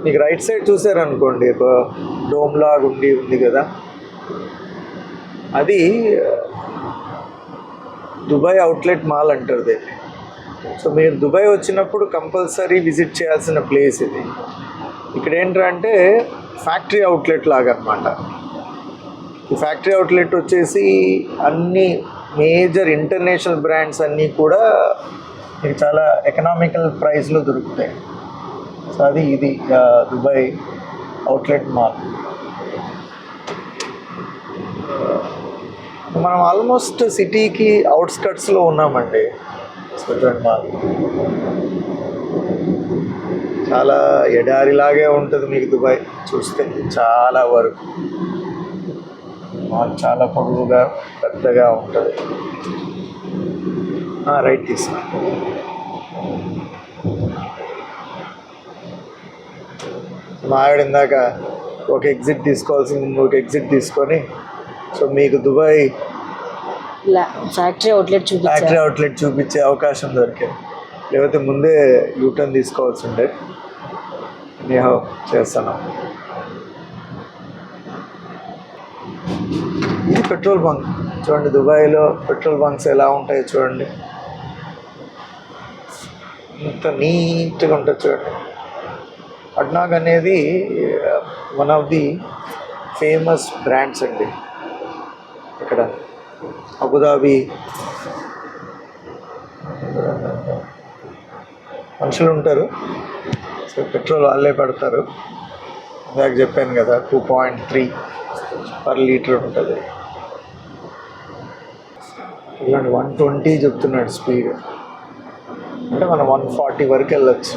మీకు right side చూసారనుకోండి ఒక dome లాగా ఉంది కదా, అది దుబాయ్ అవుట్లెట్ మాల్ అంటారు దీన్ని. సో మీరు దుబాయ్ వచ్చినప్పుడు కంపల్సరీ విజిట్ చేయాల్సిన ప్లేస్ ఇది. ఇక్కడ ఏంటంటే ఫ్యాక్టరీ అవుట్లెట్ లాగా అనమాట. ఈ ఫ్యాక్టరీ అవుట్లెట్ వచ్చేసి అన్ని మేజర్ ఇంటర్నేషనల్ బ్రాండ్స్ అన్నీ కూడా మీకు చాలా ఎకనామికల్ ప్రైస్లో దొరుకుతాయి. సో అది ఇది దుబాయ్ అవుట్లెట్ మాల్. మనం ఆల్మోస్ట్ సిటీకి అవుట్స్కట్స్లో ఉన్నామండి. చూడండి మాల్ చాలా ఎడారిలాగే ఉంటుంది మీకు దుబాయ్ చూస్తే. చాలా వరకు మాల్ చాలా పొడవుగా పెద్దగా ఉంటుంది. రైట్ తీసుకో. మా ఆవిడ ఇందాక ఒక ఎగ్జిట్ తీసుకోవాల్సింది ఇంకొక ఎగ్జిట్ తీసుకొని, సో మీకు దుబాయ్ ఫ్యాక్టరీ అవుట్లెట్ చూపించే అవకాశం దొరికింది. లేకపోతే ముందే యూటర్న్ తీసుకోవాల్సి ఉండే. నేను చేస్తాను. ఇది పెట్రోల్ బంక్. చూడండి దుబాయ్లో పెట్రోల్ బంక్స్ ఎలా ఉంటాయో చూడండి, ఇంత నీట్గా ఉంటుంది చూడండి. అడ్నాగ్ అనేది one of the famous brands అండి. ఇక్కడ అబుదాబి మనుషులు ఉంటారు, సో పెట్రోల్ వాళ్ళే పడతారు. ఇందాక చెప్పాను కదా 2.3 పర్ లీటర్ ఉంటుంది. ఇలాంటి 120 చెప్తున్నాడు స్పీడ్, అంటే మనం 140 వరకు వెళ్ళచ్చు.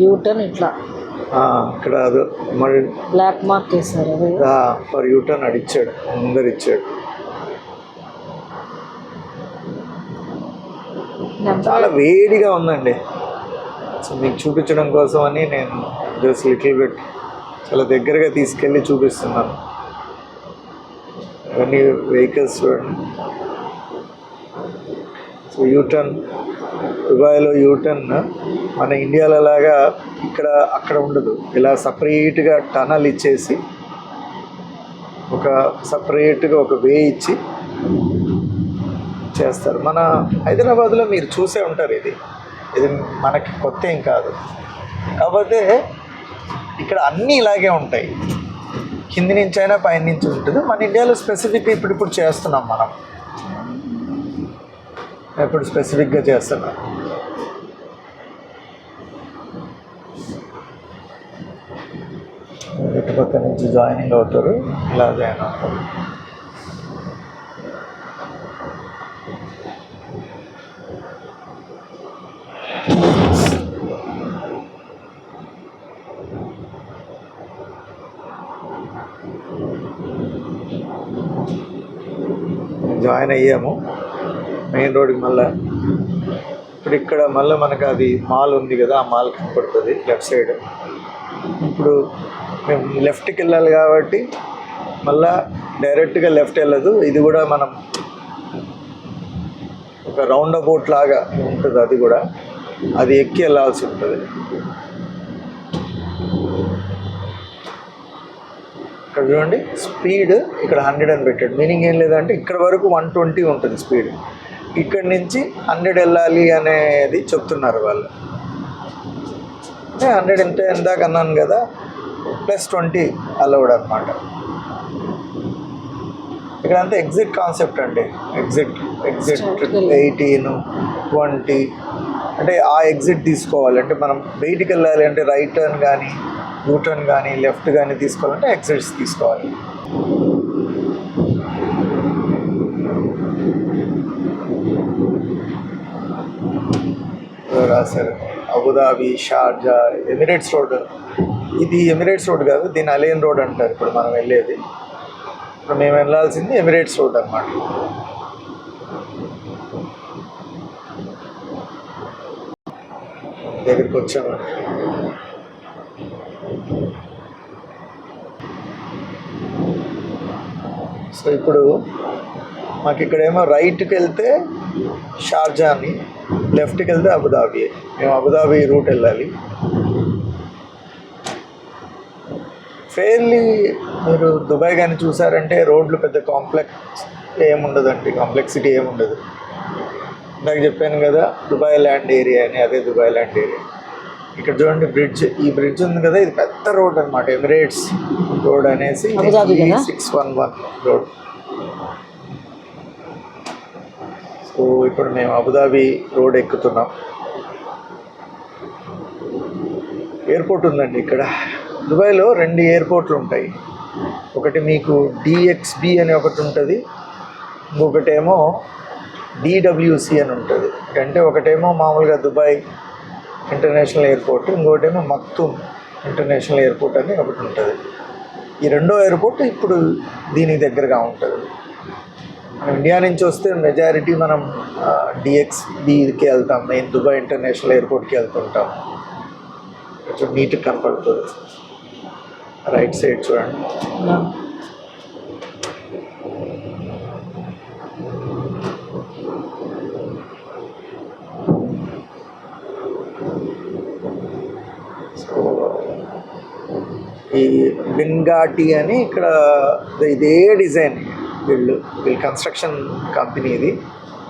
యూటర్న్ ఇట్లా ఇక్కడ అది మరి బ్లాక్ మార్క్ వేసారు. ఫర్ యూటర్న్ అడిచ్చాడు, ముందర ఇచ్చాడు. చాలా వేడిగా ఉందండి. సో మీకు చూపించడం కోసం అని నేను జస్ట్ లిటిల్ బిట్ చాలా దగ్గరగా తీసుకెళ్ళి చూపిస్తున్నాను. ఇవన్నీ వెహికల్స్ చూడండి. సో యూటర్న్ దుబాయ్లో యూటర్న్ మన ఇండియాలో లాగా ఇక్కడ అక్కడ ఉండదు. ఇలా సపరేట్గా టనల్ ఇచ్చేసి ఒక సపరేట్గా ఒక వే ఇచ్చి చేస్తారు. మన హైదరాబాద్లో మీరు చూసే ఉంటారు. ఇది మనకి కొత్త ఏం కాదు. కాకపోతే ఇక్కడ అన్నీ ఇలాగే ఉంటాయి, కింది నుంచి అయినా పైన నుంచి ఉంటుంది. మన ఇండియాలో స్పెసిఫిక్గా ఇప్పుడు చేస్తున్నాం, మనం ఇప్పుడు స్పెసిఫిక్గా చేస్తున్నాం. ఇటుపక్క నుంచి జాయినింగ్ అవుతారు, ఇలా జాయిన్ అవుతారు. జాయిన్ అయ్యాము మెయిన్ రోడ్కి. మళ్ళీ ఇప్పుడు ఇక్కడ మళ్ళీ మనకు అది మాల్ ఉంది కదా, ఆ మాల్ కనపడుతుంది లెఫ్ట్ సైడ్. ఇప్పుడు మేము లెఫ్ట్కి వెళ్ళాలి కాబట్టి మళ్ళా డైరెక్ట్గా లెఫ్ట్ వెళ్ళదు. ఇది కూడా మనం ఒక రౌండ్ అబౌట్ లాగా ఉంటుంది, అది కూడా అది ఎక్కి వెళ్ళాల్సి ఉంటుంది. ఇక్కడ చూడండి స్పీడ్ ఇక్కడ 100 అని పెట్టాడు. మీనింగ్ ఏం లేదంటే ఇక్కడ వరకు 120 ఉంటుంది స్పీడ్, ఇక్కడి నుంచి 100 వెళ్ళాలి అనేది చెప్తున్నారు వాళ్ళు. అంటే 100 అంటే ఎందాక అన్నాను కదా, +20 అలౌడ్ అనమాట. ఇక్కడ అంతా ఎగ్జిట్ కాన్సెప్ట్ అండి. ఎగ్జిట్ 18, 20 అంటే ఆ ఎగ్జిట్ తీసుకోవాలి. అంటే మనం బయటికి వెళ్ళాలి అంటే రైట్ టర్న్ కానీ యూటర్న్ కానీ లెఫ్ట్ కానీ తీసుకోవాలంటే ఎగ్జిట్స్ తీసుకోవాలి. రాశారు అబుదాబి, షార్జా, ఎమిరేట్స్ రోడ్. ఇది ఎమిరేట్స్ రోడ్ కాదు, దీన్ని అలైన్ రోడ్ అంటారు. ఇప్పుడు మనం వెళ్ళేది, ఇప్పుడు మేము వెళ్ళాల్సింది ఎమిరేట్స్ రోడ్ అన్నమాట. దగ్గరికి వచ్చాము. సో ఇప్పుడు మాకు ఇక్కడేమో రైట్కి వెళ్తే షార్జా అని, లెఫ్ట్కి వెళ్తే అబుదాబి. మేము అబుదాబి రూట్ వెళ్ళాలి. ఫెయిర్లీ మీరు దుబాయ్ కానీ చూసారంటే రోడ్లు పెద్ద కాంప్లెక్స్ ఏముండదండి, కాంప్లెక్సిటీ ఏముండదు. ఇందాక చెప్పాను కదా దుబాయ్ ల్యాండ్ ఏరియా అని, అదే దుబాయ్ ల్యాండ్ ఏరియా. ఇక్కడ చూడండి బ్రిడ్జ్, ఈ బ్రిడ్జ్ ఉంది కదా, ఇది పెద్ద రోడ్ అనమాట, ఎమిరేట్స్ రోడ్ అనేసి 611 రోడ్. సో ఇప్పుడు మేము అబుదాబి రోడ్ ఎక్కుతున్నాం. ఎయిర్పోర్ట్ ఉందండి ఇక్కడ. దుబాయ్లో 2 ఎయిర్పోర్ట్లు ఉంటాయి. ఒకటి మీకు డిఎక్స్బి అని ఒకటి ఉంటుంది, ఇంకొకటేమో డిడబ్ల్యూసి అని ఉంటుంది. అంటే ఒకటేమో మామూలుగా దుబాయ్ ఇంటర్నేషనల్ ఎయిర్పోర్ట్, ఇంకోటేమో మక్తూమ్ ఇంటర్నేషనల్ ఎయిర్పోర్ట్ అని ఒకటి ఉంటుంది. ఈ రెండో ఎయిర్పోర్ట్ ఇప్పుడు దీనికి దగ్గరగా ఉంటుంది. మనం ఇండియా నుంచి వస్తే మెజారిటీ మనం డిఎక్స్బికి వెళ్తాం, మెయిన్ దుబాయ్ ఇంటర్నేషనల్ ఎయిర్పోర్ట్కి వెళ్తుంటాం. కొంచెం నీట్గా కనపడుతుంది. రైట్ సైడ్ చూడండి. సో ఈ బిన్గాటి అని ఇక్కడ ఇదే డిజైన్, వీళ్ళు కన్స్ట్రక్షన్ కంపెనీ ఇది.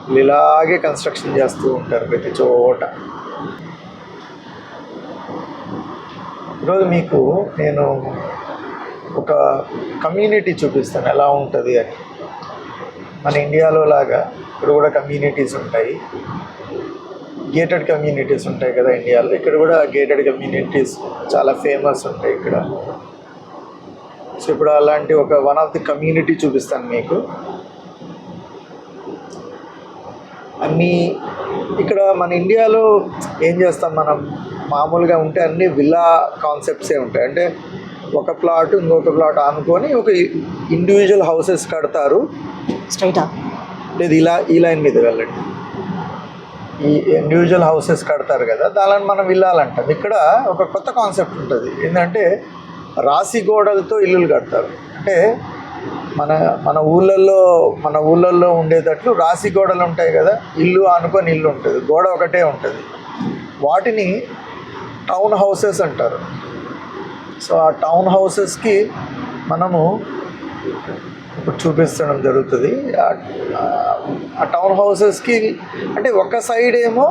వీళ్ళు ఇలాగే కన్స్ట్రక్షన్ చేస్తూ ఉంటారు ప్రతి చోట. ఈరోజు మీకు నేను ఒక కమ్యూనిటీ చూపిస్తాను ఎలా ఉంటుంది అని. మన ఇండియాలో లాగా ఇక్కడ కూడా కమ్యూనిటీస్ ఉంటాయి, గేటెడ్ కమ్యూనిటీస్ ఉంటాయి కదా ఇండియాలో. ఇక్కడ కూడా గేటెడ్ కమ్యూనిటీస్ చాలా ఫేమస్ ఉంటాయి ఇక్కడ. సో ఇప్పుడు అలాంటి వన్ ఆఫ్ ది కమ్యూనిటీ చూపిస్తాను మీకు. అన్నీ ఇక్కడ మన ఇండియాలో ఏం చేస్తాం మనం, మామూలుగా ఉంటే అన్నీ విల్లా కాన్సెప్ట్సే ఉంటాయి. అంటే ఒక ప్లాట్ ఇంకొక ప్లాట్ ఆనుకొని ఒక ఇండివిజువల్ హౌసెస్ కడతారు. స్ట్రైటా లేదు, ఈ లైన్ మీద వెళ్ళండి. ఈ ఇండివిజువల్ హౌసెస్ కడతారు కదా, దానిని మనం విల్లాలంటాం. ఇక్కడ ఒక కొత్త కాన్సెప్ట్ ఉంటుంది. ఏంటంటే రాసి గోడలతో ఇల్లులు కడతారు. అంటే మన ఊళ్ళల్లో ఉండేటట్లు రాసి గోడలు ఉంటాయి కదా, ఇల్లు ఆనుకొని ఇల్లు ఉంటుంది, గోడ ఒకటే ఉంటుంది. వాటిని టౌన్ హౌసెస్ అంటారు. సో ఆ టౌన్ హౌసెస్కి మనము ఇప్పుడు చూపించడం జరుగుతుంది. ఆ టౌన్ హౌసెస్కి అంటే ఒక సైడ్ ఏమో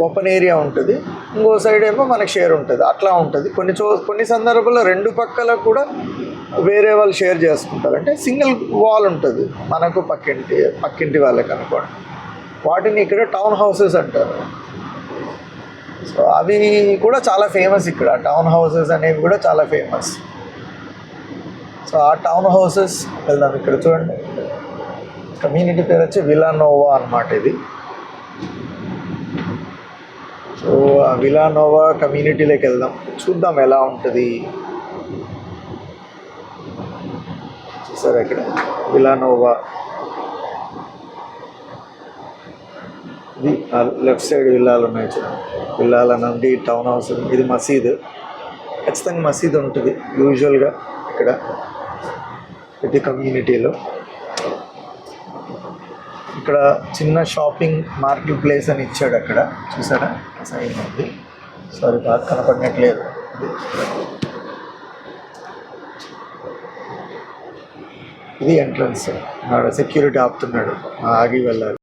ఓపెన్ ఏరియా ఉంటుంది, ఇంకో సైడ్ ఏమో మనకి షేర్ ఉంటుంది. అట్లా ఉంటుంది. కొన్ని సందర్భాల్లో 2 పక్కల కూడా వేరే వాళ్ళు షేర్ చేసుకుంటారు. అంటే సింగిల్ వాల్ ఉంటుంది మనకు పక్కింటి వాళ్ళకి అనుకోండి. వాటిని ఇక్కడ టౌన్ హౌసెస్ అంటారు. సో అవి కూడా చాలా ఫేమస్ ఇక్కడ. టౌన్ హౌసెస్ అనేవి కూడా చాలా ఫేమస్. సో ఆ టౌన్ హౌసెస్ వెళ్దాం. ఇక్కడ చూడండి, కమ్యూనిటీ పేరు వచ్చి విలానోవా అన్నమాట ఇది. సో ఆ విలానోవా కమ్యూనిటీలోకి వెళ్దాం, చూద్దాం ఎలా ఉంటుంది. చూసారా ఇక్కడ విలానోవా, ఇది లెఫ్ట్ సైడ్ విల్లాలు ఉన్నాయి చూడండి. విల్లాల నుండి టౌన్ హౌస్. ఇది మసీదు, ఖచ్చితంగా మసీదు ఉంటుంది యూజువల్గా ఇక్కడ ప్రతి కమ్యూనిటీలో. ఇక్కడ చిన్న షాపింగ్ మార్కెట్ ప్లేస్ అని ఇచ్చాడు అక్కడ, చూసారా సైన్ ఉంది. సారీ బాగా కనపడినట్లేదు. ఇది ఎంట్రన్స్. సెక్యూరిటీ ఆపుతున్నాడు, ఆగి వెళ్ళాలి.